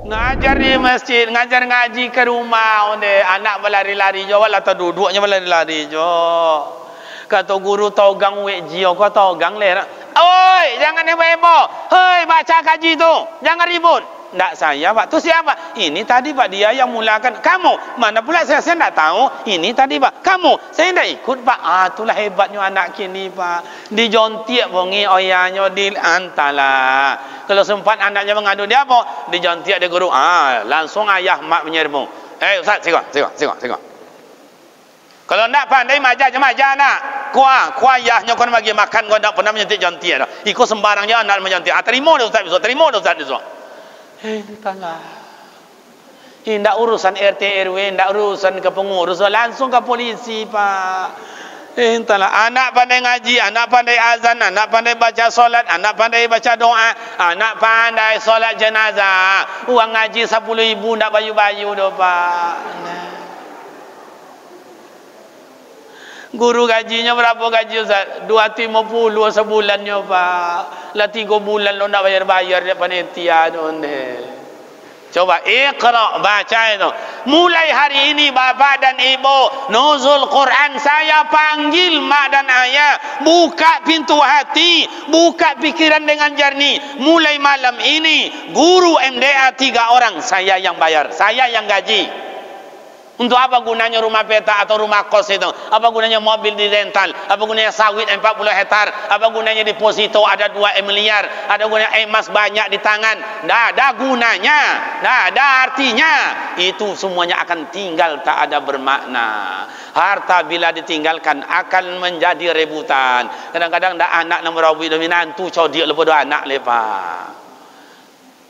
Ngajar di masjid, ngajar ngaji ke rumah, onde anak berlari-lari jo, wala atau duduknya berlari-lari jo. Kata guru togang wek jio, kau togang le. Oi, jangan heboh-heboh. Hei, baca kaji tu, jangan ribut. Ndak saya, Pak. Tu siapa? Ini tadi, Pak, dia yang mulakan. Kamu? Mana pula saya ndak tahu. Ini tadi, Pak. Kamu? Saya ndak ikut, Pak. Ah, itulah hebatnya anak kini, Pak. Dijontiak bongi oyahnya di antara. Kalau sempat anaknya mengadu dia apa? Dijontiak dia guru. Ah, langsung ayah mak menyerbu. Ustaz, singok. Kalau ndak pandai majar nak. Kuah ayahnya kau bagi makan, kau ndak pernah menjontiak jontiak dah. Ikut sembarang je anak menjontiak. Ah, terima dah Ustaz besok. Terima dah Ustaz besok. Entahlah. Tidak urusan RT RW, tidak urusan ke pengurus, langsung ke polisi, Pak. Entahlah. Anak pandai ngaji, anak pandai azan, anak pandai baca solat, anak pandai baca doa, anak pandai solat jenazah. Uang ngaji 10.000 tidak bayu-bayu dah, Pak. Guru gajinya berapa gaji Ustaz? 250 sebulannya, Pak. Lah 3 bulan lo nak bayar-bayar dia panitia tu. Coba iqra, baca itu. Mulai hari ini Bapak dan Ibu, nuzul Quran saya panggil mak dan ayah, buka pintu hati, buka pikiran dengan jernih. Mulai malam ini guru MDA 3 orang saya yang bayar, saya yang gaji. Untuk apa gunanya rumah peta atau rumah kos itu? Apa gunanya mobil di rental? Apa gunanya sawit 40 hektar? Apa gunanya deposito ada 2 miliar? Ada gunanya emas banyak di tangan? Tidak ada gunanya, tidak ada artinya. Itu semuanya akan tinggal, tak ada bermakna. Harta bila ditinggalkan akan menjadi rebutan. Kadang-kadang dah anak nombor awi dominantu codiak lepas anak lepas.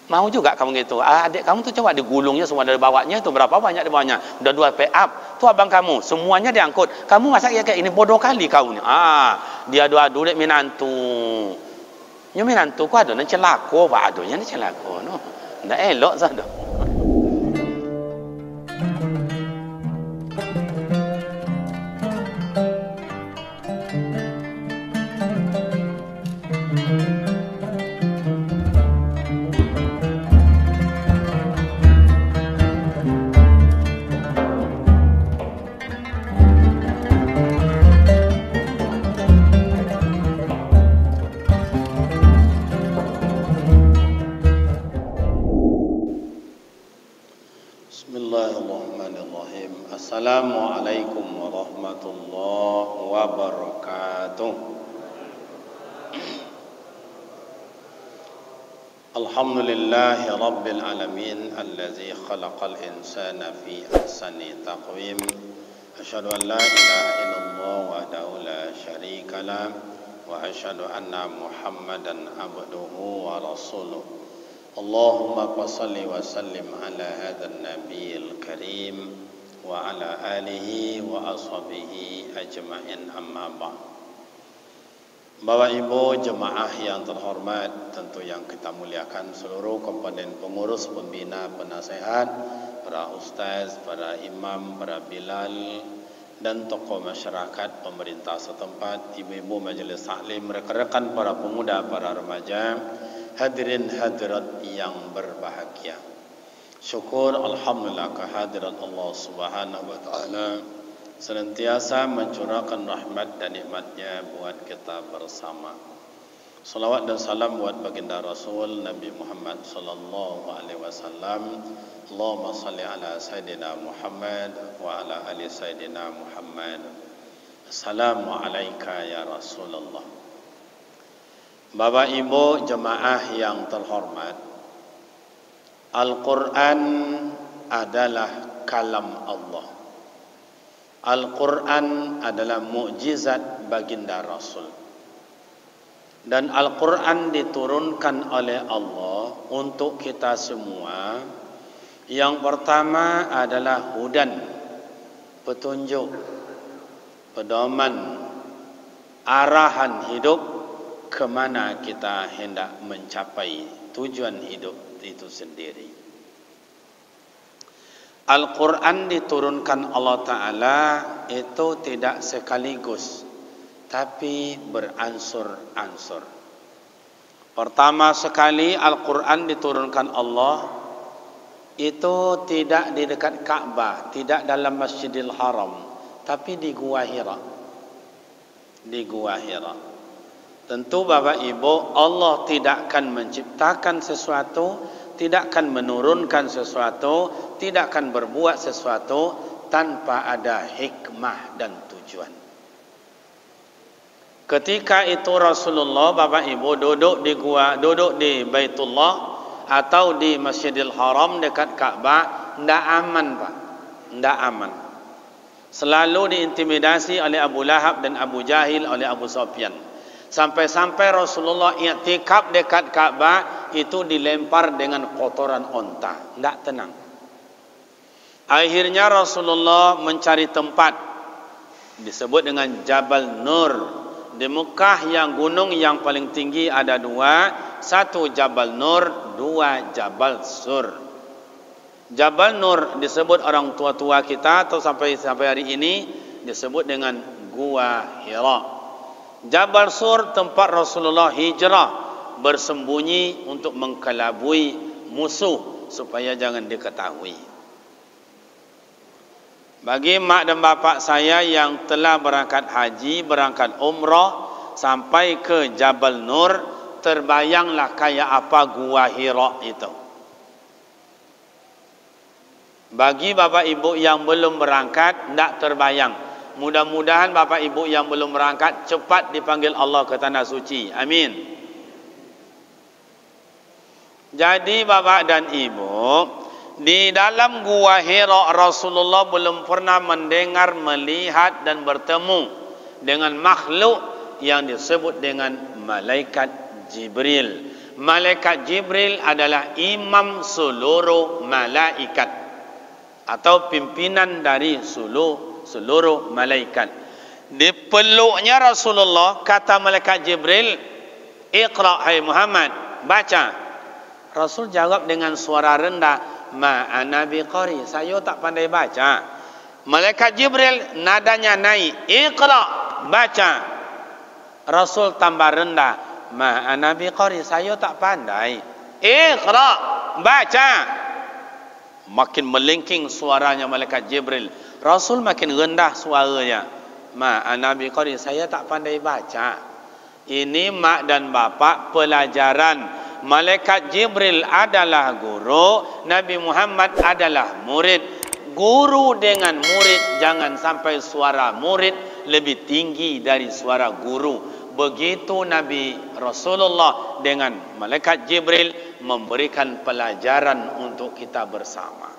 Mau juga kamu gitu? Adik kamu tu coba digulungnya semua dari bawahnya tu berapa banyak di bawahnya? Udah 2 pay up. Tu abang kamu semuanya diangkut. Kamu masak ya kayak ini bodoh kali kau ni. Dia adu dek minantu. Nyo minantu ku ado nan celako pak adonya ni celako no. Ndak elok sah dah. Assalamualaikum warahmatullahi wabarakatuh. Alhamdulillahi rabbil alamin allazi khalaqal insana fi ahsani taqwim. Asyhadu an la ilaha illallah wahdahu la syarika lah wa asyhadu anna Muhammadan abduhu wa rasuluh. Allahumma salli wa sallim ala hadzal nabiyil karim wa ala alihi wa ashabihi ajma'in, amma ba'd. Bapak Ibu jemaah yang terhormat, tentu yang kita muliakan seluruh komponen pengurus, pembina, penasehat, para ustaz, para imam, para bilal dan tokoh masyarakat, pemerintah setempat, ibu-ibu majelis taklim, rekan-rekan para pemuda, para remaja, hadirin hadirat yang berbahagia. Syukur alhamdulillah kehadirat Allah Subhanahu wa taala senantiasa mencurahkan rahmat dan nikmatnya buat kita bersama. Salawat dan salam buat baginda Rasul Nabi Muhammad sallallahu alaihi wasallam. Allahumma salli ala sayidina Muhammad wa ala ali sayidina Muhammad. Assalamu alayka ya Rasulullah. Bapak Ibu jemaah yang terhormat, Al-Quran adalah kalam Allah. Al-Quran adalah mukjizat baginda Rasul. Dan Al-Quran diturunkan oleh Allah untuk kita semua. Yang pertama adalah hudan, petunjuk, pedoman, arahan hidup kemana kita hendak mencapai tujuan hidup itu sendiri. Al-Quran diturunkan Allah Ta'ala itu tidak sekaligus, tapi beransur-ansur. Pertama sekali Al-Quran diturunkan Allah Itu tidak di dekat Ka'bah, tidak dalam Masjidil Haram, tapi di Gua Hira. Di Gua Hira. Tentu Bapak Ibu, Allah tidak akan menciptakan sesuatu, tidak akan menurunkan sesuatu, tidak akan berbuat sesuatu tanpa ada hikmah dan tujuan. Ketika itu Rasulullah, Bapak Ibu, duduk di Baitullah atau di Masjidil Haram dekat Ka'bah, tidak aman, Pak. Tidak aman. Selalu diintimidasi oleh Abu Lahab dan Abu Jahil, oleh Abu Sufyan. Sampai-sampai Rasulullah i'tikaf dekat Ka'bah itu dilempar dengan kotoran onta. Tidak tenang. Akhirnya Rasulullah mencari tempat disebut dengan Jabal Nur. Di Mekah yang gunung yang paling tinggi ada dua, satu Jabal Nur, dua Jabal Sur. Jabal Nur disebut orang tua-tua kita atau sampai hari ini disebut dengan Gua Hira. Jabal Sur tempat Rasulullah hijrah bersembunyi untuk mengkelabui musuh supaya jangan diketahui. Bagi mak dan bapak saya yang telah berangkat haji, berangkat umrah sampai ke Jabal Nur, terbayanglah kayak apa Gua Hira itu. Bagi bapak ibu yang belum berangkat, tidak terbayang. Mudah-mudahan bapak ibu yang belum berangkat cepat dipanggil Allah ke tanah suci. Amin. Jadi bapak dan ibu, di dalam Gua Hira Rasulullah belum pernah mendengar, melihat dan bertemu dengan makhluk yang disebut dengan malaikat Jibril. Malaikat Jibril adalah imam seluruh malaikat atau pimpinan dari seluruh malaikat. Di peluknya Rasulullah kata malaikat Jibril, "Iqra hai Muhammad, baca." Rasul jawab dengan suara rendah, "Ma ana biqari, saya tak pandai baca." Malaikat Jibril nadanya naik, "Iqra, baca." Rasul tambah rendah, "Ma ana biqari, saya tak pandai." "Iqra, baca." Makin melengking suaranya malaikat Jibril. Rasul makin rendah suaranya, "Ma ana biqari, saya tak pandai baca." Ini mak dan bapak pelajaran. Malaikat Jibril adalah guru, Nabi Muhammad adalah murid. Guru dengan murid, jangan sampai suara murid lebih tinggi dari suara guru. Begitu Nabi Rasulullah dengan malaikat Jibril memberikan pelajaran untuk kita bersama.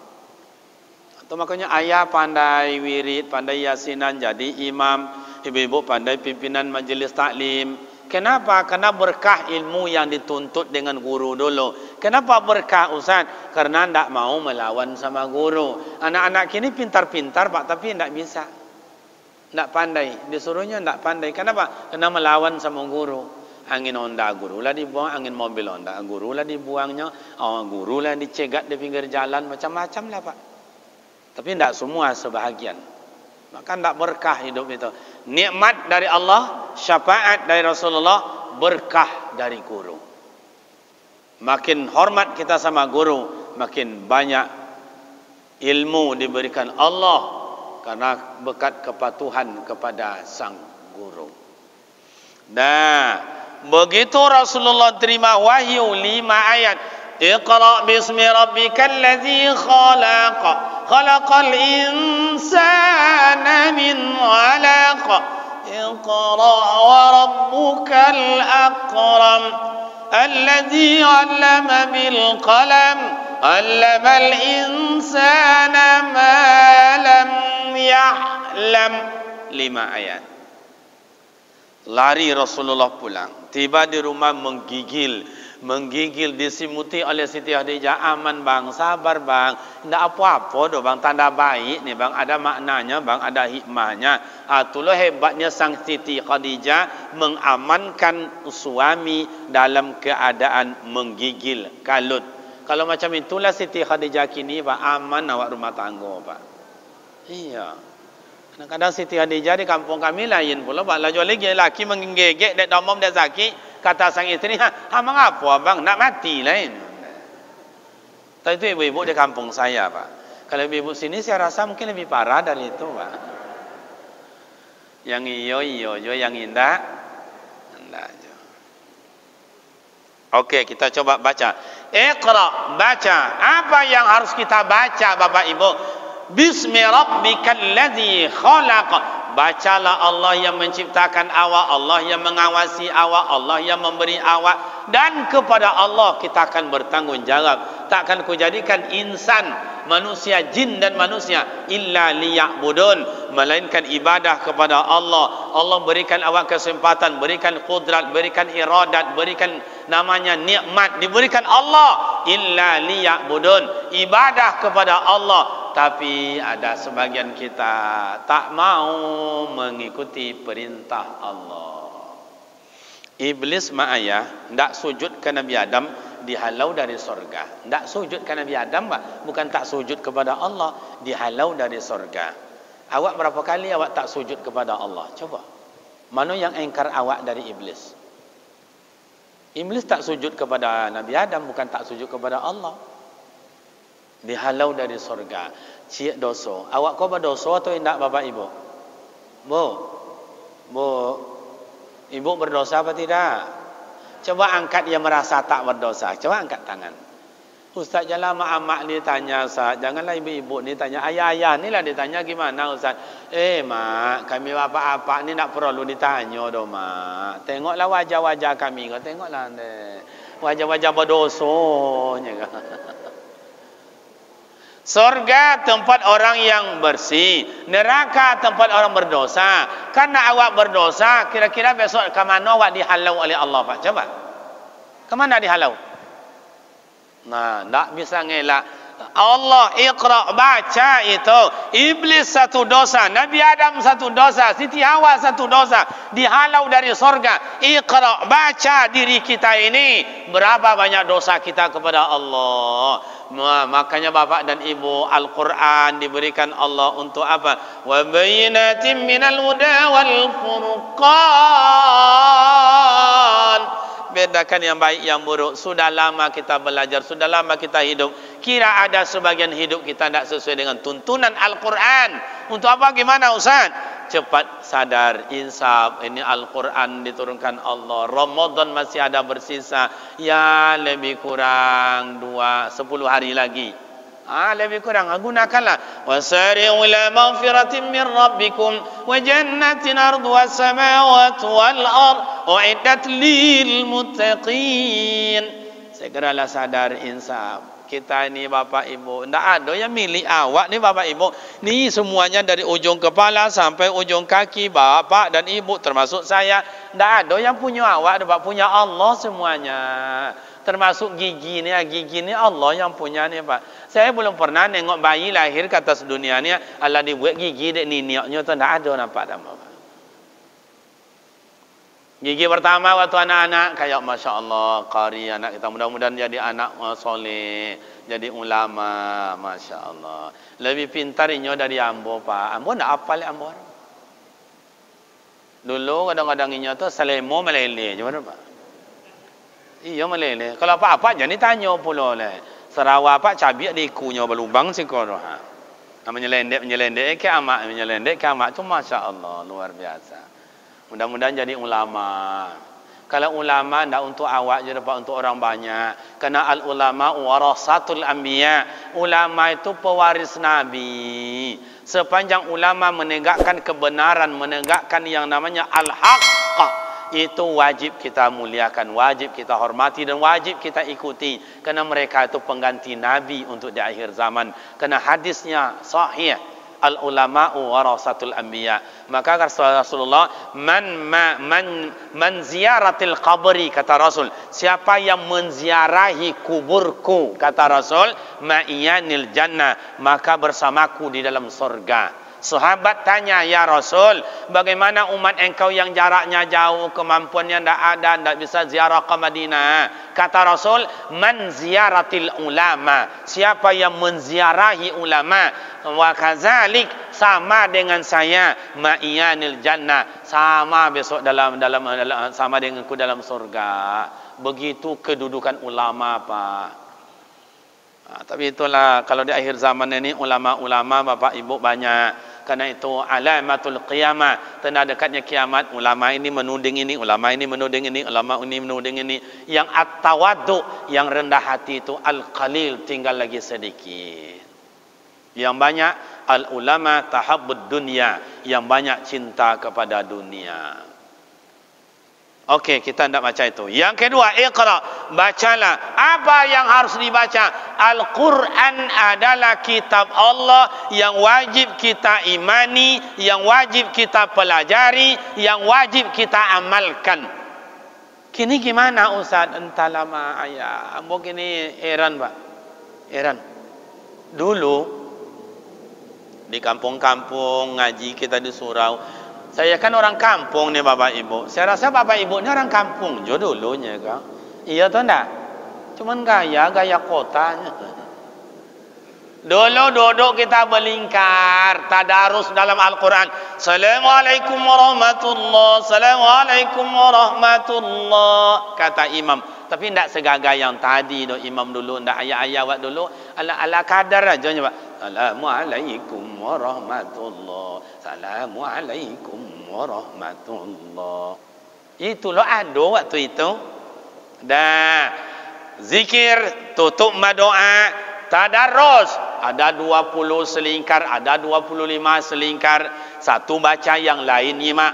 Atau makanya ayah pandai wirid, pandai yasinan jadi imam, ibu-ibu pandai pimpinan majlis taklim. Kenapa? Karena berkah ilmu yang dituntut dengan guru dulu. Kenapa berkah Ustaz? Karena tidak mau melawan sama guru. Anak-anak kini pintar-pintar Pak, tapi tidak bisa. Tidak pandai. Disuruhnya tidak pandai. Kenapa? Karena melawan sama guru. Angin Honda guru lah dibuang, angin mobil Honda guru lah dibuangnya, guru lah dicegat di pinggir jalan, macam-macam lah Pak. Tapi tidak semua, sebahagian. Maka tidak berkah hidup itu. Nikmat dari Allah, syafaat dari Rasulullah, berkah dari guru. Makin hormat kita sama guru, makin banyak ilmu diberikan Allah karena berkat kepatuhan kepada sang guru. Nah, begitu Rasulullah terima wahyu 5 ayat. Iqra bismi rabbikal ladzi khalaq, khalaqal insana min 'alaq. Iqra wa rabbukal akram, alladzi 'allama bil qalam, 'allamal insana ma lam ya'lam. 5 ayat. Lari Rasulullah pulang. Tiba di rumah menggigil disimuti oleh Siti Khadijah. Aman bang, sabar bang, tidak apa-apa doh bang, tanda baik nih bang, ada maknanya bang, ada hikmahnya. Itulah hebatnya sang Siti Khadijah mengamankan suami dalam keadaan menggigil, kalut. Kalau macam itulah Siti Khadijah kini pak, aman awak rumah tangga pak. Iya. Kadang-kadang Siti Khadijah di kampung kami lain pula pak, laju lagi laki menggigit dek domom dek sakit. Kata sang istri, mengapa bang, nak mati lain. Tapi itu ibu-ibu di kampung saya, Pak. Kalau ibu-ibu sini saya rasa mungkin lebih parah dari itu, Pak. Yang iyo, yang indah, indah. Oke, kita coba baca. Iqra, baca. Apa yang harus kita baca, Bapak Ibu? Bismi rabbikal ladzi khalaq. Bacalah Allah yang menciptakan awak, Allah yang mengawasi awak, Allah yang memberi awak, dan kepada Allah kita akan bertanggungjawab. Takkan kujadikan insan, manusia, jin dan manusia illa liya'budun, melainkan ibadah kepada Allah. Allah berikan awak kesempatan, berikan kudrat, berikan iradat, berikan namanya nikmat, diberikan Allah illa liya'budun, ibadah kepada Allah. Tapi ada sebagian kita tak mau mengikuti perintah Allah. Iblis ma'ayah tidak sujud ke Nabi Adam, dihalau dari sorga. Tidak sujud ke Nabi Adam, Pak. Bukan tak sujud kepada Allah, dihalau dari sorga. Awak berapa kali awak tak sujud kepada Allah? Coba. Mana yang engkar awak dari iblis? Iblis tak sujud kepada Nabi Adam, bukan tak sujud kepada Allah. Dihalau dari sorga. Cik dosa. Awak kau berdosa atau tidak, Bapak Ibu? Bu, Ibu berdosa apa tidak? Coba angkat yang merasa tak berdosa. Coba angkat tangan. Ustaz, janganlah mak-mak ni tanya, Ustaz. Janganlah ibu-ibu ni tanya. Ayah-ayah ni lah ditanya gimana, Ustaz. Mak, kami bapak-bapak ni nak perlu ditanya dah, mak. Tengoklah wajah-wajah kami. Tengoklah ni. Wajah-wajah berdosonya. Surga tempat orang yang bersih, neraka tempat orang berdosa. Karena awak berdosa, kira-kira besok ke mana awak dihalau oleh Allah, Pak? Coba. Ke mana dihalau? Nah, tak bisa ngelak. Allah Iqra, baca itu. Iblis satu dosa, Nabi Adam satu dosa, Siti Hawa satu dosa, dihalau dari surga. Iqra, baca diri kita ini. Berapa banyak dosa kita kepada Allah. Makanya bapak dan ibu, Al-Quran diberikan Allah untuk apa? Wa bayyinatin minal huda wal furqan. Bedakan yang baik yang buruk. Sudah lama kita belajar, sudah lama kita hidup. Kira ada sebagian hidup kita tidak sesuai dengan tuntunan Al-Quran. Untuk apa, gimana Ustaz? Cepat sadar, insaf, ini Al-Quran diturunkan Allah. Ramadan masih ada bersisa. Ya, lebih kurang 10 hari lagi. Lebih kurang, gunakanlah. Wasari'u ila maghfiratin min rabbikum wa jannatin arduha as-samawati wal ard u'iddat lil muttaqin. Segeralah sadar, insaf. Kita ini Bapak Ibu, tidak ada yang milik awak ni Bapak Ibu. Ni semuanya dari ujung kepala sampai ujung kaki, Bapak dan Ibu termasuk saya. Tidak ada yang punya awak, dapat punya Allah semuanya. Termasuk gigi ni Allah yang punya ni, Pak. Saya belum pernah nengok bayi lahir ke atas dunia ni, Allah dibuat gigi dek niniaknya tu tidak ada, nampak dah, Bapak. Gigi pertama waktu anak-anak kayak Masya Allah, qari anak kita, mudah-mudahan jadi anak soleh, jadi ulama, Masya Allah. Lebih pintarnya dari Ambo, Pak. Ambo nak hafal Ambo. Dulu kadang-kadang inya tu selemo melele, gimana, Pak? Iya melele. Kalau apa-apa jadi tanya pula le. Sarawak Pak cabiak di ikunya berlubang sih kau ha. Menyelendek ke amak, menyelendek ke amak tu Masya Allah, luar biasa. Mudah-mudahan jadi ulama. Kalau ulama tidak untuk awak je, dapat untuk orang banyak. Karena al-ulama warasatul anbiya. Ulama itu pewaris Nabi. Sepanjang ulama menegakkan kebenaran, menegakkan yang namanya al-haqq, itu wajib kita muliakan, wajib kita hormati dan wajib kita ikuti. Karena mereka itu pengganti Nabi untuk di akhir zaman. Karena hadisnya sahih. Al-ulama'u warasatul anbiya. Maka kata Rasulullah, man ziyaratil qabri, kata Rasul, siapa yang menziarahi kuburku, kata Rasul, ma'iyanil jannah, maka bersamaku di dalam surga. Sahabat tanya, ya Rasul, bagaimana umat engkau yang jaraknya jauh, kemampuannya tidak ada, tidak bisa ziarah ke Madinah? Kata Rasul, man ziyaratil ulama, siapa yang menziarahi ulama, wa kazalik, sama dengan saya, ma'iyanil jannah, sama besok dalam sama denganku dalam surga. Begitu kedudukan ulama, Pak. Tapi itulah kalau di akhir zaman ini ulama-ulama Bapak Ibu banyak. Karena itu alamatul qiyamah, tanda dekatnya kiamat. Ulama ini menuding ini, ulama ini menuding ini, ulama ini menuding ini. Yang at-tawaddu, yang rendah hati itu al-qalil, tinggal lagi sedikit. Yang banyak al-ulama tahabbud dunya, yang banyak cinta kepada dunia. Okey, kita tidak baca itu. Yang kedua, iqra, bacalah. Apa yang harus dibaca? Al-Quran adalah kitab Allah yang wajib kita imani, yang wajib kita pelajari, yang wajib kita amalkan. Kini gimana Ustaz? Entah lama ayah. Mungkin ini heran Pak. Heran. Dulu di kampung-kampung ngaji kita di surau. Saya kan orang kampung nih Bapak Ibu. Saya rasa Bapak Ibu ini orang kampung jo dulunya kan. Iya atau enggak? Cuman gaya kotanya. Dulu duduk kita berlingkar tadarus dalam Al-Quran. Assalamualaikum warahmatullahi, Assalamualaikum warahmatullahi, kata imam. Tapi tidak segagah yang tadi do imam dulu, tidak ayat-ayat awak dulu. Ala kadar aja Pak. Assalamualaikum warahmatullahi, Assalamualaikum warahmatullahi. Itu lo ada waktu itu. Dah zikir tutup doa tadarus ada 20 selingkar, ada 25 selingkar, satu baca yang lain nyimak.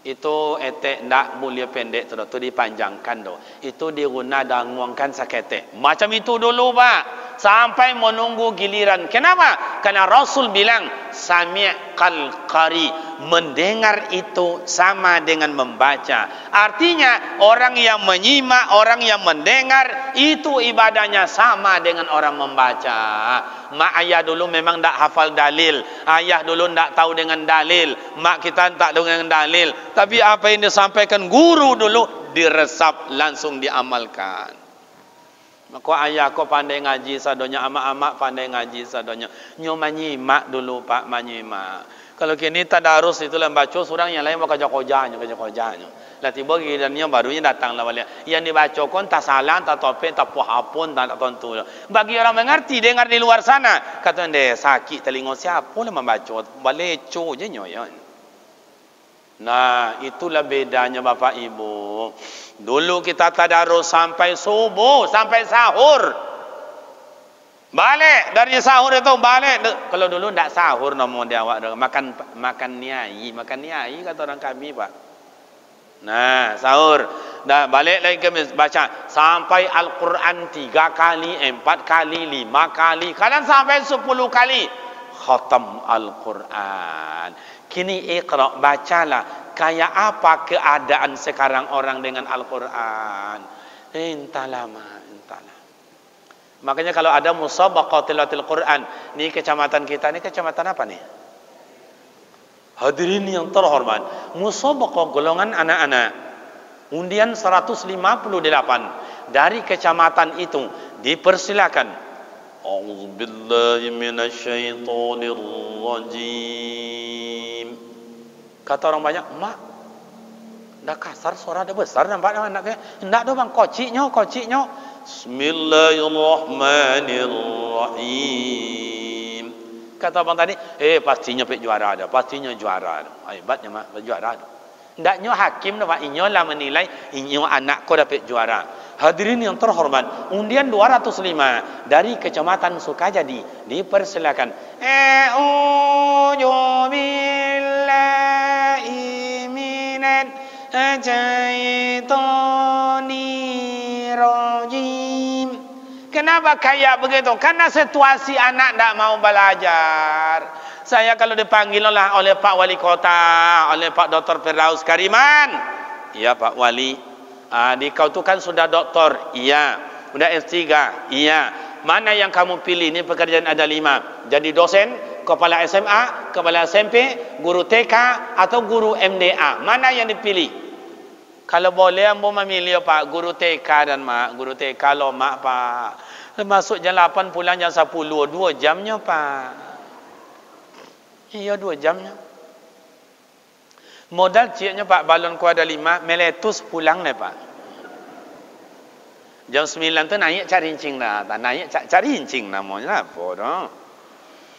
Itu etek ndak mulia pendek tu dipanjangkan do. Itu diguna danguangkan saketek. Macam itu dulu Pak. Sampai menunggu giliran. Kenapa? Karena Rasul bilang sami'al qari, mendengar itu sama dengan membaca. Artinya orang yang menyimak, orang yang mendengar itu ibadahnya sama dengan orang membaca. Mak ayah dulu memang tak hafal dalil, ayah dulu tak tahu dengan dalil, mak kita tak tahu dengan dalil. Tapi apa yang disampaikan guru dulu diresap, langsung diamalkan. Maka ayah ko pandai ngaji sadonya, amak-amak pandai ngaji sadonya. Nyo menyimak dulu Pak, menyimak. Kalau kini tadarus itu lah baca surang yang lain mau kerja-kerjanya. Lah tiba gilirannya barunya datang lah balik. Yang dibacakan tak salah, tak topik, tak puhapun, tak tentu. Bagi orang mengerti dengar di luar sana, kata dia sakit telinga siapa lah membaca, baleco je nyoyan. Nah, itulah bedanya Bapak Ibu. Dulu kita tadarus sampai subuh, sampai sahur. Balik dari sahur itu balik. Kalau dulu tidak sahur namun dia awak makan niai kata orang kami Pak. Nah, sahur. Dah balik lagi ke baca sampai Al-Quran 3 kali, 4 kali, 5 kali, kadang sampai 10 kali khatam Al-Quran. Kini iqra, bacalah. Kayak apa keadaan sekarang orang dengan Al-Quran? Entahlah. Makanya kalau ada musabaqah tilawatil Quran, ni kecamatan kita, ni kecamatan apa nih? Hadirin yang terhormat, musabaqah golongan anak-anak, undian 158 dari kecamatan itu dipersilakan. A'udzubillahi minasyaitonirrajim. Kata orang banyak, mak, dah kasar suara dah besar nampak anaknya. Enggak dah bang, kociknya. Bismillahirrahmanirrahim. Kata abang tadi, pastinya pek juara ada, pastinya juara. Hebatnya mak, juara ada. Ndaknya hakim dah pak, inyo lah menilai, inyo anak kau dapat juara. Hadirin yang terhormat, undian 205 dari kecamatan Sukajadi dipersilakan. A'udzu billahi minasy syaitonir rajim. Kenapa kayak begitu? Karena situasi anak tidak mau belajar. Saya kalau dipanggil oleh Pak Wali Kota, oleh Pak Dr. Firdaus Kariman, iya Pak Wali, di kau tu kan sudah doktor, iya, sudah S3, iya. Mana yang kamu pilih? Ini pekerjaan ada 5. Jadi dosen, kepala SMA, kepala SMP, guru TK atau guru MDA. Mana yang dipilih? Kalau boleh ambo memilih Pak, guru TK dan mak, guru TK lo mak Pak. Masuk jam 8 pulang jam 10, 2 jamnya Pak. Iya 2 jamnya. Modal ciknya Pak balon ku ada 5, meletus pulang nih Pak. Jam 9 tu naik cari incing dah. Tak naik cari incing namanya apa dah.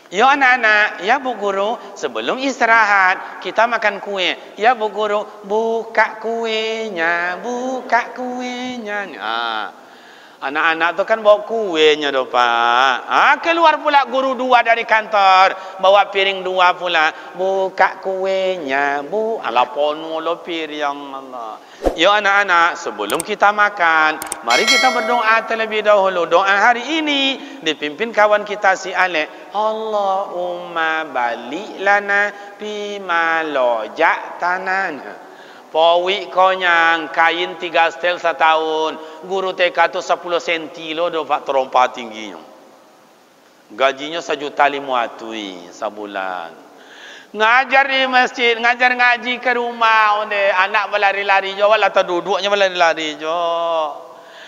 Ya anak-anak, ya Bu Guru, sebelum istirahat kita makan kue. Ya Bu Guru, buka kuenya, buka kuenya. Anak-anak tu kan bawa kuenya doh Pak. Keluar pula guru 2 dari kantor, bawa piring 2 pula. Buka kuenya, Bu. Alah pono lo piring Allah. Ya anak-anak, sebelum kita makan, mari kita berdoa terlebih dahulu. Doa hari ini dipimpin kawan kita si Alek. Allahumma balik lana bima loja'tana. Pawi konyang kain 3 setel setahun. Guru TK tu 10 senti lo do Pak terompa tingginya. Gajinya 1.500.000 sebulan. Ngajar di masjid, ngajar ngaji ke rumah onde anak berlari-lari jo wala terduduknya berlari-lari jo.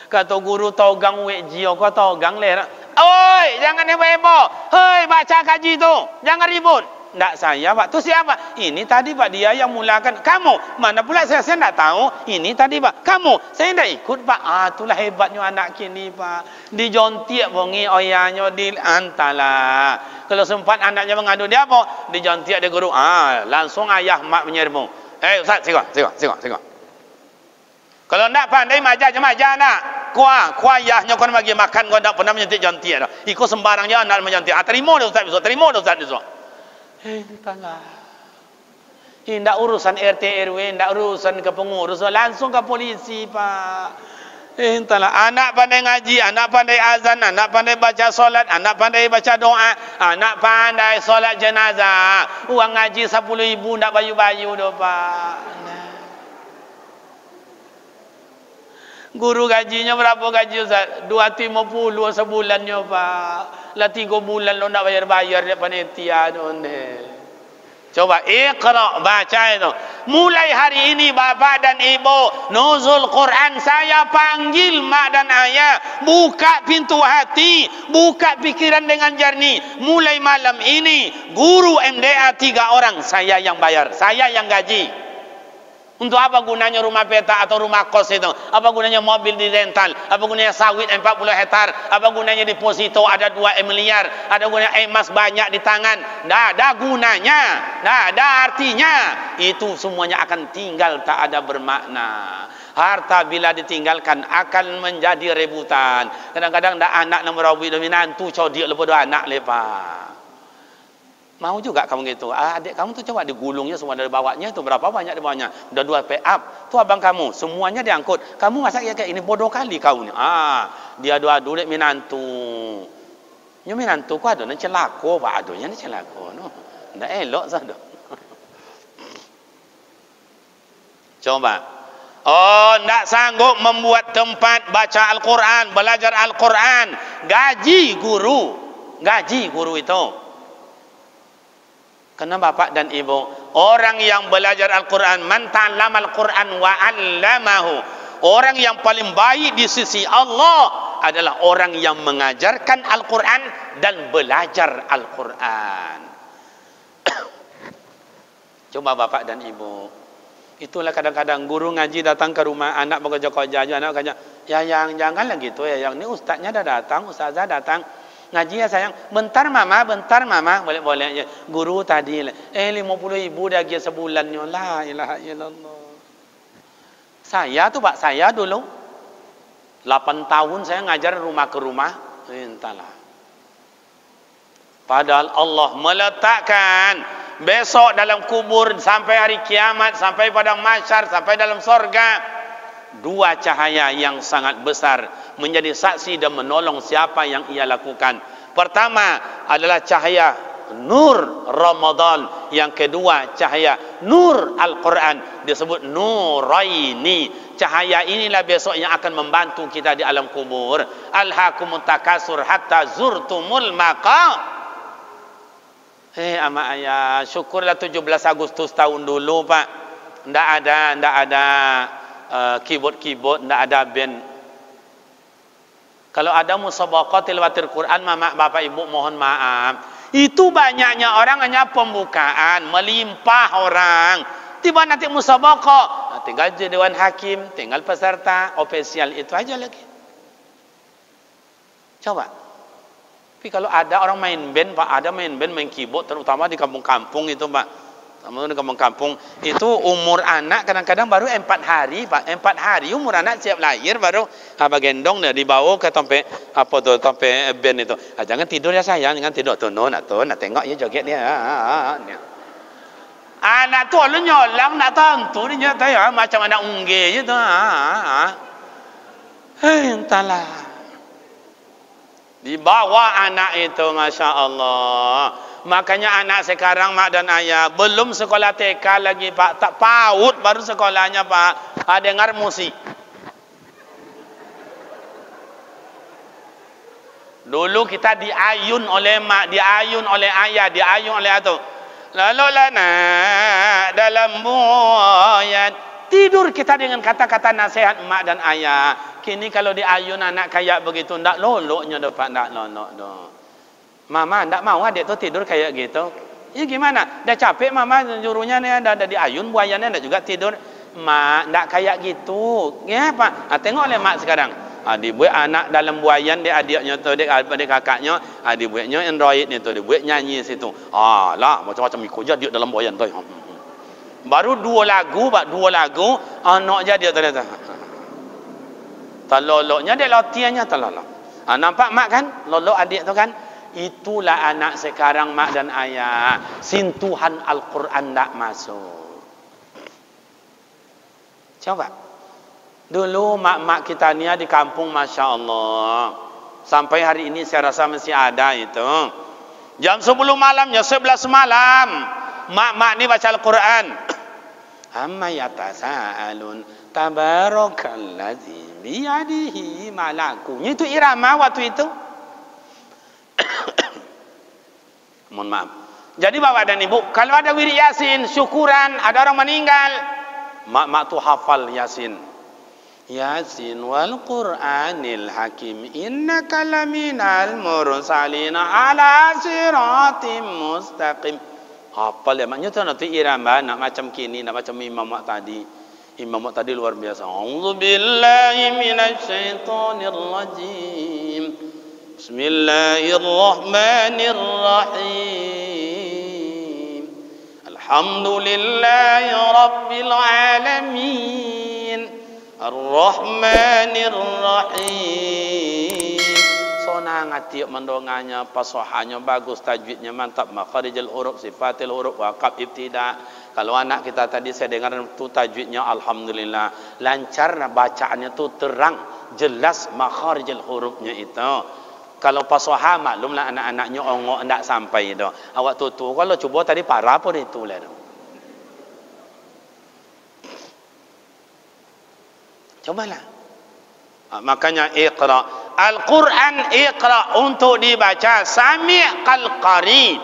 Kata guru tau gang wek jio kau tau gang leh. Oi, jangan heboh-heboh. Hei, baca kaji tu. Jangan ribut. Ndak saya Pak. Tu siapa? Ini tadi Pak, dia yang mulakan. Kamu? Mana pula saya ndak tahu. Ini tadi Pak. Kamu? Saya ndak ikut Pak. Itulah hebatnya anak kini Pak. Dijontiak bongi oyanya di antala. Kalau sempat anaknya mengadu dia apa? Dijontiak dia guru. Langsung ayah mak menyerbu. Ustaz, tengok. Kalau ndak pandai majar nak. Kuah ayahnya kau bagi makan kau ndak pernah menjontiak jontiak dah. Ikut sembarangnya anak menjontiak. Terima dah Ustaz besok. Terima dah Ustaz besok. Entahlah. Ndak urusan RT RW, ndak urusan ke pengurus, langsung ke polisi Pak. Entahlah. Anak pandai ngaji, anak pandai azan, anak pandai baca solat, anak pandai baca doa, anak pandai solat jenazah. Uang ngaji 10.000 ndak bayu-bayu doh Pak. Guru gajinya berapa gaji Ustaz? 250 sebulannya Pak. Lah 3 bulan lo nak bayar-bayar dia panitia tu. Coba iqra, baca itu. Mulai hari ini Bapak dan Ibu, nuzul Quran saya panggil mak dan ayah, buka pintu hati, buka pikiran dengan jernih. Mulai malam ini guru MDA 3 orang saya yang bayar, saya yang gaji. Untuk apa gunanya rumah peta atau rumah kos itu? Apa gunanya mobil di rental? Apa gunanya sawit 40 hektar? Apa gunanya deposito ada 2 miliar? Ada gunanya emas banyak di tangan? Tidak ada gunanya. Tidak ada artinya. Itu semuanya akan tinggal, tak ada bermakna. Harta bila ditinggalkan akan menjadi rebutan. Kadang-kadang dah anak nombor awit dominan tu codik lepas anak lepas. Mau juga kamu gitu. Adik kamu tu coba digulungnya semua dari bawahnya tu berapa banyak di bawahnya. Udah 2 pay up. Tu abang kamu semuanya diangkut. Kamu masa kayak ini bodoh kali kau ni. Dia adu dek minantu. Nyo minantu ku ado nan celako Pak adonya ni celako no. Ndak elok sado. Coba. Ndak sanggup membuat tempat baca Al-Quran, belajar Al-Quran. Gaji guru itu. Karena Bapak dan Ibu, orang yang belajar Al-Quran, man ta'allama Al-Quran wa 'allamahu. Orang yang paling baik di sisi Allah adalah orang yang mengajarkan Al-Quran dan belajar Al-Quran. Coba Bapak dan Ibu. Itulah kadang-kadang guru ngaji datang ke rumah anak bekerja-kerja, anak kerja, ya yang janganlah gitu ya, yang ini ustaznya dah datang, ustazah datang. Ngaji ya sayang, bentar mama, boleh-boleh aja. Guru tadi 50.000 dah dia sebulannya. La ilaha illallah. Saya tu Pak, saya dulu 8 tahun saya ngajar rumah ke rumah. Entahlah. Padahal Allah meletakkan besok dalam kubur sampai hari kiamat, sampai pada mahsyar, sampai dalam sorga, 2 cahaya yang sangat besar menjadi saksi dan menolong siapa yang ia lakukan. Pertama adalah cahaya nur Ramadan, yang kedua cahaya nur Al-Quran, disebut nuraini. Cahaya inilah besok yang akan membantu kita di alam kubur. Alhaakumut takasur hatta zurtumul maqam. Ama ayah, syukurlah 17 Agustus tahun dulu Pak, ndak ada keyboard, ndak ada band. Kalau ada musabaqah tilawatil Quran, mama bapak ibu mohon maaf. Itu banyaknya orang hanya pembukaan, melimpah orang. Tiba nanti musabaqah, tinggal dewan hakim, tinggal peserta, ofisial itu aja lagi. Coba. Tapi kalau ada orang main band, Pak, ada main band, main keyboard, terutama di kampung-kampung itu, Pak. Terutama di kampung-kampung, itu umur anak kadang-kadang baru 4 hari, Pak. 4 hari umur anak siap lahir, baru gendong dia dibawa ke tempat apa tuh, tempat band itu. Jangan tidur ya sayang, jangan tidur. Tuh, nak tengok ya joget dia. Anak tu lu nyolang nak tentu dia ya macam anak ungge je tu. Entahlah. Dibawa anak itu, Masya Allah. Makanya anak sekarang mak dan ayah belum sekolah TK lagi, Pak. Tak PAUD baru sekolahnya, Pak. Dengar musik. Dulu kita diayun oleh mak, diayun oleh ayah, diayun oleh atuk. Lalu lana dalam buayan. Tidur kita dengan kata-kata nasihat mak dan ayah. Kini kalau diayun anak kayak begitu, ndak loloknya depan, ndak lolok doh. Mama ndak mau adik tu tidur kayak gitu. Ya gimana? Dah capek mama jurunya nih, dah diayun buayannya ndak juga tidur. Mak ndak kayak gitu. Ya apa? Tengok oleh mak sekarang. Dibuat anak dalam buayan dia adiknya tu, adik kakaknya, dibuatnya Android ni tu, dibuat nyanyi situ. Lah macam-macam ikut je dia dalam buayan tu. Baru 2 lagu, Pak, 2 lagu, anak je dia ternyata. Loloknya dia latihannya terlolok. Nampak mak kan? Lolok adik tu kan? Itulah anak sekarang mak dan ayah. Sentuhan Al-Quran tak masuk. Coba. Dulu mak-mak kita ni di kampung, Masya Allah. Sampai hari ini saya rasa masih ada itu. Jam 10 malam, jam 11 malam. Mak-mak ni baca Al-Quran. Amma yatasa'alun tabarakalladzi biyadihi malakunya. Itu irama waktu itu. Mohon maaf. Jadi Bapak dan Ibu, kalau ada wirid Yasin, syukuran, ada orang meninggal, mak-mak tu hafal Yasin. Yasin wal Qur'anil Hakim innaka laminal mursalina ala siratim mustaqim. Hafal ya, maknya tu nanti irama nak macam kini, nak macam Imam Mak tadi. Imam Mak tadi luar biasa. A'udzubillahi minasyaitonir rajim. Bismillahirrahmanirrahim. Alhamdulillahi rabbil alamin. Ar-Rahmanir-Rahim. Sonang hati mendonganya, pasohannya bagus, tajwidnya mantap, makharijul huruf, sifatil huruf, waqaf ibtida. Kalau anak kita tadi saya dengar tu tajwidnya alhamdulillah, lancar bacaannya tu terang, jelas makharijul hurufnya itu. Kalau pasoha maklumlah anak-anaknya ongok ndak sampai itu. Awak tutu kalau cuba tadi parah pun itulah. Cobalah. Makanya iqra. Al-Quran iqra untuk dibaca. Sami' kal qari.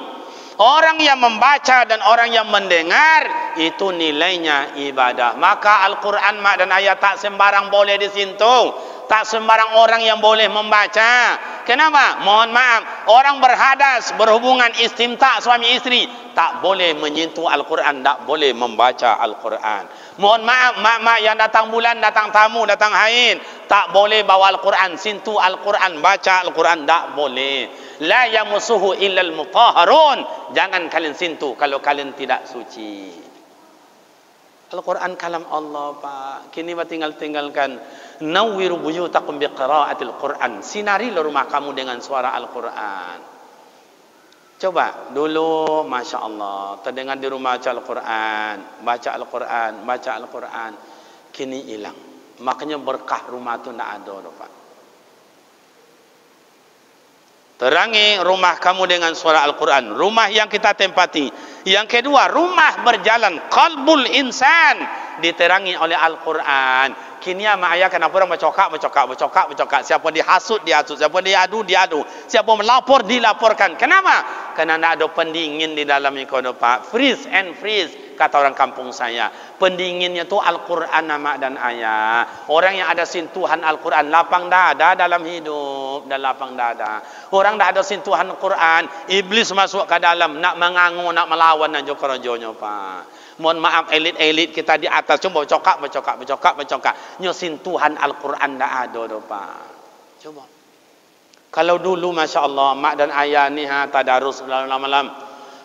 Orang yang membaca dan orang yang mendengar itu nilainya ibadah. Maka Al-Quran mak dan ayah tak sembarang boleh disentuh. Tak sembarang orang yang boleh membaca. Kenapa? Mohon maaf, orang berhadas, berhubungan istimta suami istri, tak boleh menyentuh Al-Quran, tak boleh membaca Al-Quran. Mohon maaf, mak-mak yang datang bulan, datang tamu, datang haid, tak boleh bawa Al-Quran, sentuh Al-Quran, baca Al-Quran, tak boleh. La yamusuhu illal mutahharun. Jangan kalian sentuh kalau kalian tidak suci. Al-Quran kalam Allah, Pak. Kini tinggalkan. Nawwiru buyutakum biqiraatil Quran. Sinari rumah kamu dengan suara Al-Quran. Coba dulu, Masya Allah, terdengar di rumah baca Al-Quran, baca Al-Quran, baca Al-Quran. Kini hilang. Makanya berkah rumah itu tidak ada, Pak. Terangi rumah kamu dengan suara Al-Quran. Rumah yang kita tempati. Yang kedua, rumah berjalan. Qalbul insan diterangi oleh Al-Quran. Kini sama ayah kenapa orang bercokak. Siapa dihasut, dihasut. Siapa diadu, diadu. Siapa melapor, dilaporkan. Kenapa? Kerana tidak ada pendingin di dalam itu, Pak. Freeze and freeze, kata orang kampung saya. Pendinginnya itu Al-Quran nama dan ayah. Orang yang ada sentuhan Al-Quran, lapang dada dalam hidup. Dan lapang dada. Orang tidak ada sentuhan Al-Quran, iblis masuk ke dalam, nak mengangu, nak melawan aja kerajanya, Pak. Mohon maaf, elit-elit kita di atas cuma bercokak. Nyo sentuhan Al-Quran tidak ada, Pak. Coba. Kalau dulu Masya Allah mak dan ayah ni tadarus malam-malam.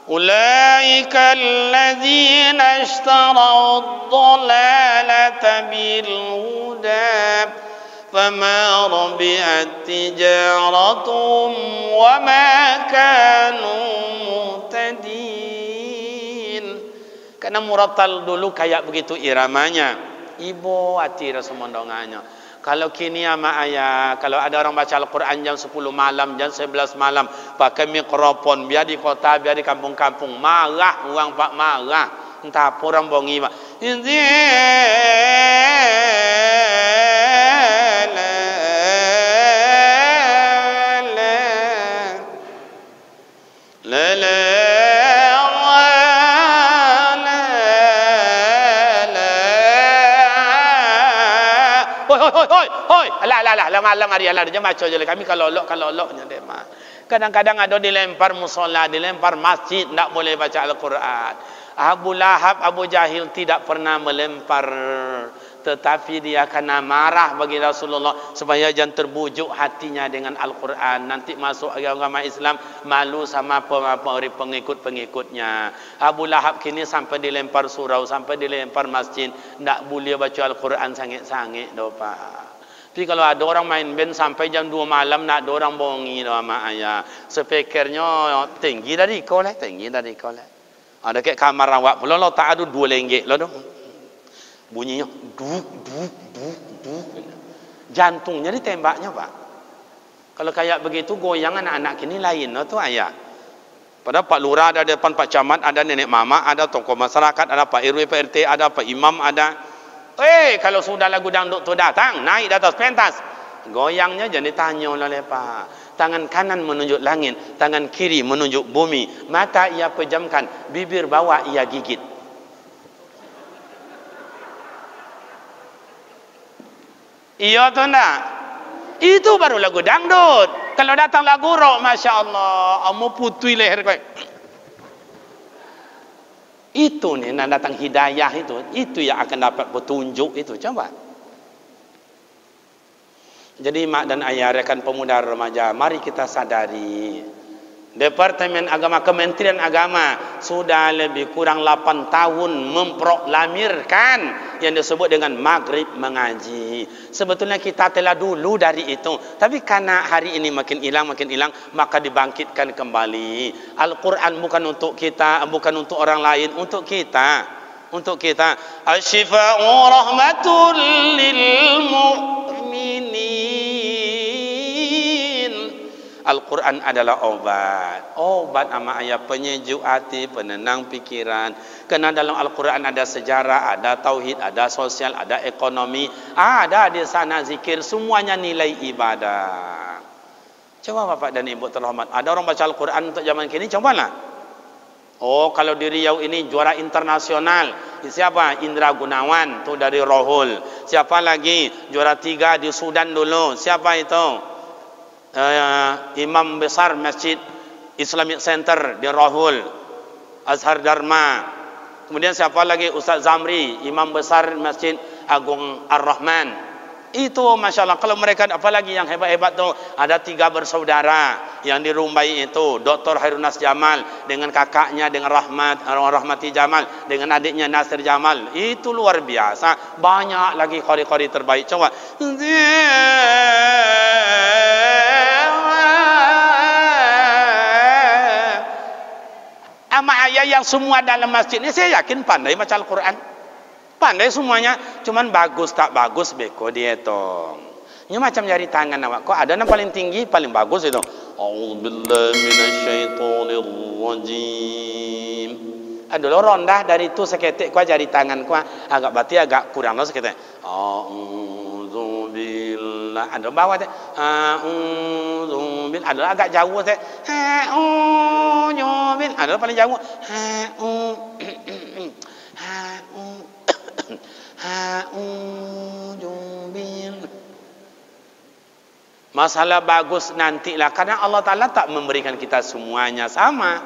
Ulaika allazina ishtarau ad-dalalata bil huda fama rabi'at tijaratuhum wa ma kanu muhtadin. Karena murattal dulu kayak begitu iramanya. Ibu hati rasa mondongannya. Kalau kini ama ayah, kalau ada orang baca Al-Quran jam 10 malam, jam 11 malam, pakai mikrofon, biar di kota, biar di kampung-kampung, marah, orang pak marah. Entah apa orang bongi, pak. Hoi, alah, malam hari alah dia baca je kami kalau olok-nya dia mah. Kadang-kadang ada dilempar musola, dilempar masjid, tak boleh baca Al-Quran. Abu Lahab, Abu Jahil tidak pernah melempar, tetapi dia kena marah bagi Rasulullah supaya jangan terbujuk hatinya dengan Al-Quran. Nanti masuk agama Islam malu sama pengikut-pengikutnya. Abu Lahab kini sampai dilempar surau, sampai dilempar masjid, tak boleh baca Al-Quran sangit-sangit dah pak. Tapi kalau ada orang main band sampai jam 2 malam, nak ada orang bongi dah mak ayah. Speakernya tinggi dari kau lah, Ada kayak kamar awak pula lo tak ada RM2 lo dong. Bunyinya duk. Jantungnya ditembaknya pak. Kalau kayak begitu goyang anak-anak kini lain lo tu ayah. Padahal Pak Lurah ada depan Pak Camat, ada nenek mama, ada tokoh masyarakat, ada Pak RW, Pak RT, ada Pak Imam, ada. Kalau sudah lagu dangdut tu datang, naik di atas pentas, goyangnya jadi tanya oleh Pak. Tangan kanan menunjuk langit, tangan kiri menunjuk bumi, mata ia pejamkan, bibir bawah ia gigit. Iya tu enggak? Itu baru lagu dangdut. Kalau datang lagu rock, Masya Allah, mau putui leher kau. Itu nih nak datang hidayah itu yang akan dapat petunjuk itu. Coba. Jadi mak dan ayah rekan pemuda remaja, mari kita sadari Departemen Agama, Kementerian Agama sudah lebih kurang 8 tahun memproklamirkan yang disebut dengan maghrib mengaji. Sebetulnya kita telah dulu dari itu, tapi karena hari ini makin hilang, maka dibangkitkan kembali. Al-Quran bukan untuk kita, bukan untuk orang lain, untuk kita. Asy-syifa'u rahmatul lil mu'minin. Al-Quran adalah obat ama ayat penyejuk hati, penenang pikiran. Karena dalam Al-Quran ada sejarah, ada tauhid, ada sosial, ada ekonomi, ada di sana zikir, semuanya nilai ibadah. Coba Bapak dan Ibu terhormat, ada orang baca Al-Quran untuk zaman kini, cobalah. Kalau di Riau ini juara internasional, siapa? Indra Gunawan, tu dari Rohul. Siapa lagi? Juara 3 di Sudan dulu, siapa itu? Imam besar Masjid Islamic Center di Rohul, Azhar Dharma. Kemudian siapa lagi? Ustaz Zamri, Imam besar Masjid Agung Ar-Rahman. Itu Masya Allah. Kalau mereka apalagi yang hebat-hebat tu, ada 3 bersaudara yang di Rumbai itu, Dr. Hairunas Jamal dengan kakaknya, dengan Rahmati Jamal, dengan adiknya Nasir Jamal. Itu luar biasa. Banyak lagi qari-qari terbaik. Coba. Ama ayah yang semua dalam masjid ini saya yakin pandai baca Al-Quran, pandai semuanya, cuman bagus tak bagus beko dia tong. Ini macam jari tangan awak, kok ada yang paling tinggi paling bagus itu. A'udzubillahi minasyaitonirrajim. Ada rondah dari itu seketik kuah jari tangan kuah agak berarti agak kurang loh seketik. A'udzubillah. Ada bawah teh. A'udzubillah. Ada agak jauh teh. A'udzubillah. Ada paling jauh. A'udzubillah. Masalah bagus nantilah, karena Allah Ta'ala tak memberikan kita semuanya sama.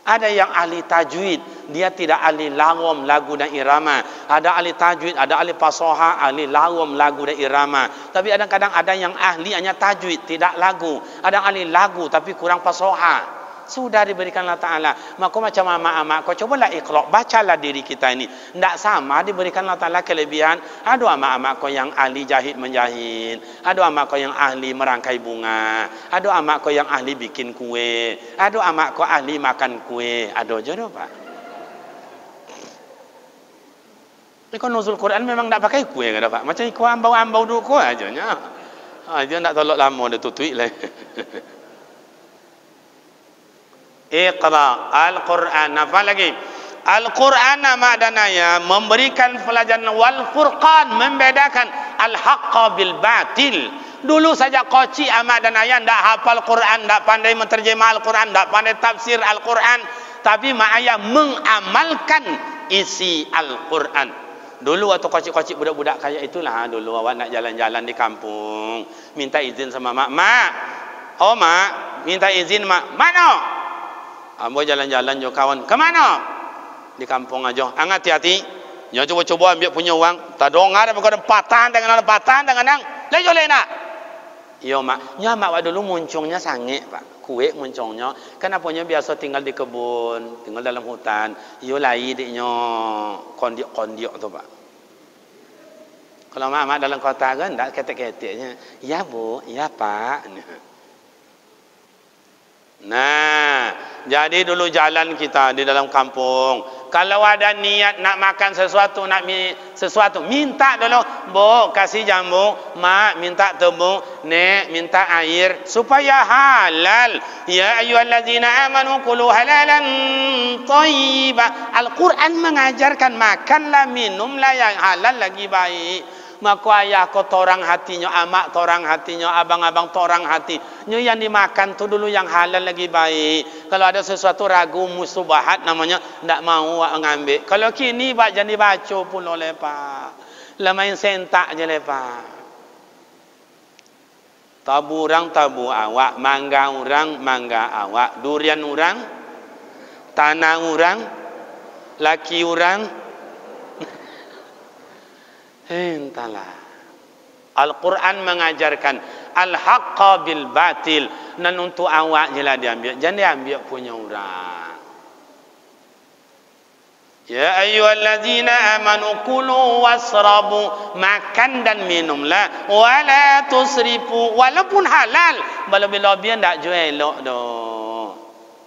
Ada yang ahli tajwid, dia tidak ahli lagom, lagu dan irama. Ada ahli tajwid, ada ahli fasoha, ahli lagom, lagu dan irama. Tapi kadang-kadang ada yang ahli hanya tajwid, tidak lagu. Ada yang ahli lagu tapi kurang fasoha. Sudah diberikan Allah Ta'ala. Maka macam amak-amak, kau cobalah ikhlas, bacalah diri kita ini. Tidak sama diberikan Allah Ta'ala kelebihan. Ada amak-amak kau yang ahli jahit menjahit. Ada amak kau yang ahli merangkai bunga. Ada amak kau yang ahli bikin kue. Ada amak kau ahli makan kue. Ada jodoh Pak. Ikut nuzul Quran memang tak pakai kue ke Pak. Macam ikut ambau-ambau dulu kue aja. Dia tak tolak lama dia tutui lah. Iqra Al-Quran. Apa lagi? Al-Quran maknanya memberikan pelajaran wal furqan, membedakan al-haqqa bil batil. Dulu saja koci amak dan ayah tidak hafal Quran, tidak pandai menterjemah Al-Quran, tidak pandai tafsir Al-Quran, tapi mak ayah mengamalkan isi Al-Quran. Dulu waktu kocik-kocik budak-budak kayak itulah, dulu awak nak jalan-jalan di kampung, minta izin sama mak. Oh mak, minta izin mak. Mana? Ambo jalan-jalan jo kawan. Ke mana? Di kampung aja. Hati-hati. Yo coba-coba ambil punya uang. Tak dengar apa kau patan dengan nang. Lejo lena. Yo mak, nya mak dulu muncungnya sange, Pak. Kue muncungnya. Kenapa nya biasa tinggal di kebun, tinggal dalam hutan. Yo lai diknya kondiok tu, Pak. Kalau mak dalam kota kan ndak ketek-keteknya. Ya Bu, ya Pak. Nah, jadi dulu jalan kita di dalam kampung. Kalau ada niat nak makan sesuatu, sesuatu, minta dulu, Bu, kasih jambu, mak minta tebu, nek minta air supaya halal. Ya ayyuhallazina amanu kulu halalan thayyiba. Al-Quran mengajarkan makanlah, minumlah yang halal lagi baik. Maka ayah kau torang hatinya, amak torang hatinya, abang-abang torang hati. Yang dimakan tu dulu yang halal lagi baik. Kalau ada sesuatu ragu musubahat namanya, tidak mau ngambil. Kalau kini bak jadi baca pula lepas. Lamain sentak je lepas. Tabu orang tabu awak, mangga orang mangga awak, durian orang, tanah orang, laki orang. Entahlah. Al-Quran mengajarkan al-haqqa bil batil. Dan untuk awak je lah diambil. Jangan diambil punya orang. Ya ayyuhallazina amanu kulu wasrabu. Makan dan minumlah. Wala tusrifu. Walaupun halal. Bila-bila tak jual elok dah.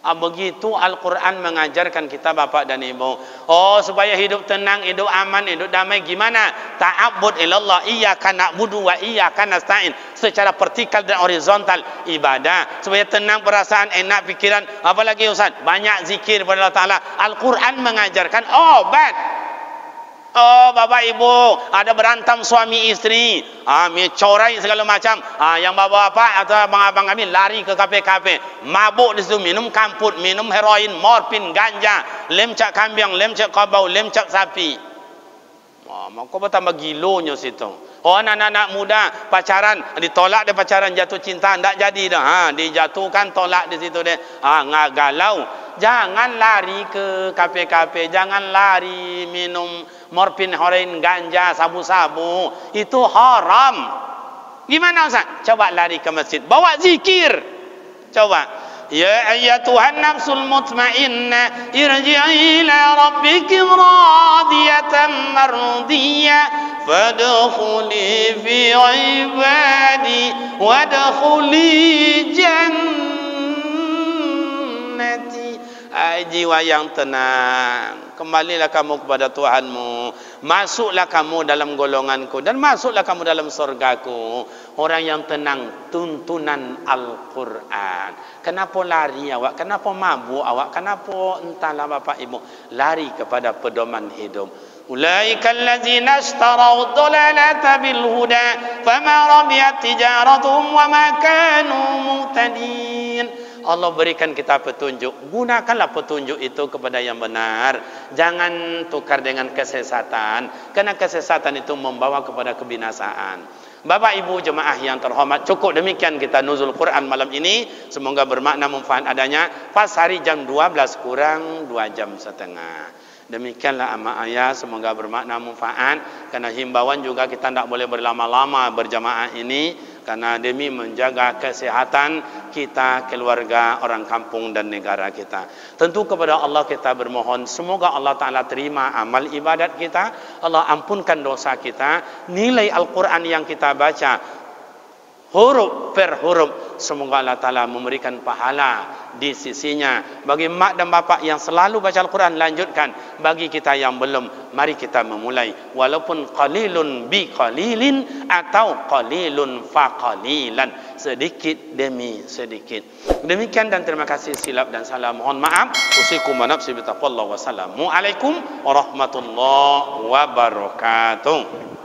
Begitu Al-Quran mengajarkan kita bapak dan ibu. Oh, supaya hidup tenang, hidup aman, hidup damai. Gimana? Ta'abbud ilallah, iyyaka na'budu wa iyyaka nasta'in. Secara vertikal dan horizontal ibadah. Supaya tenang perasaan, enak pikiran. Apalagi Ustaz? Banyak zikir kepada Allah Ta'ala. Al-Quran mengajarkan obat. Oh, bapak ibu ada berantem suami istri, corai segala macam. Yang bapak-bapak atau abang-abang kami lari ke kafe-kafe, mabuk di situ, minum kamput, minum heroin, morfin, ganja, lemcak kambing, lemcak kabau, lemcak sapi. Maka bertambah gilonya situ. Oh, anak-anak muda pacaran, ditolak dia pacaran, jatuh cinta, tak jadi dah. Dijatuhkan, tolak di situ dia. Galau. Jangan lari ke kafe-kafe, jangan lari minum morfin, heroin, ganja, sabu-sabu. Itu haram. Gimana Ustaz? Coba lari ke masjid, bawa zikir. Coba. Ya ayyatuhan nafsul mutmainnah, irji'i ila rabbiki radiyatan mardiyah, fadkhuli fi ibadi wadkhuli jannati. Jiwa yang tenang, kembalilah kamu kepada Tuhanmu, masuklah kamu dalam golonganku dan masuklah kamu dalam surgaku. Orang yang tenang, tuntunan Al-Quran. Kenapa lari awak? Kenapa mabuk awak? Kenapa entahlah bapak ibu lari kepada pedoman hidup? Ulaika allazina ishtaraw ad-dalalata bil huda fama rabiyat tijaratuhum wa ma kanu muhtadin. Allah berikan kita petunjuk, gunakanlah petunjuk itu kepada yang benar. Jangan tukar dengan kesesatan, karena kesesatan itu membawa kepada kebinasaan. Bapak Ibu jemaah yang terhormat, cukup demikian kita nuzul Quran malam ini. Semoga bermakna manfaat adanya. Pas hari jam 12 kurang 2 jam setengah. Demikianlah amal ayat, semoga bermakna manfaat. Karena himbauan juga kita tidak boleh berlama-lama berjamaah ini, karena demi menjaga kesehatan kita, keluarga, orang kampung dan negara kita. Tentu kepada Allah kita bermohon, semoga Allah Ta'ala terima amal ibadat kita, Allah ampunkan dosa kita, nilai Al-Quran yang kita baca huruf per huruf, semoga Allah Ta'ala memberikan pahala di sisinya. Bagi mak dan bapak yang selalu baca Al-Quran, lanjutkan. Bagi kita yang belum, mari kita memulai. Walaupun qalilun bi qalilin atau qalilun fa qalilan, sedikit demi sedikit. Demikian dan terima kasih, silap dan salah mohon maaf. Usikum wa nafsi bi taqwallah. Wassalamualaikum warahmatullahi wabarakatuh.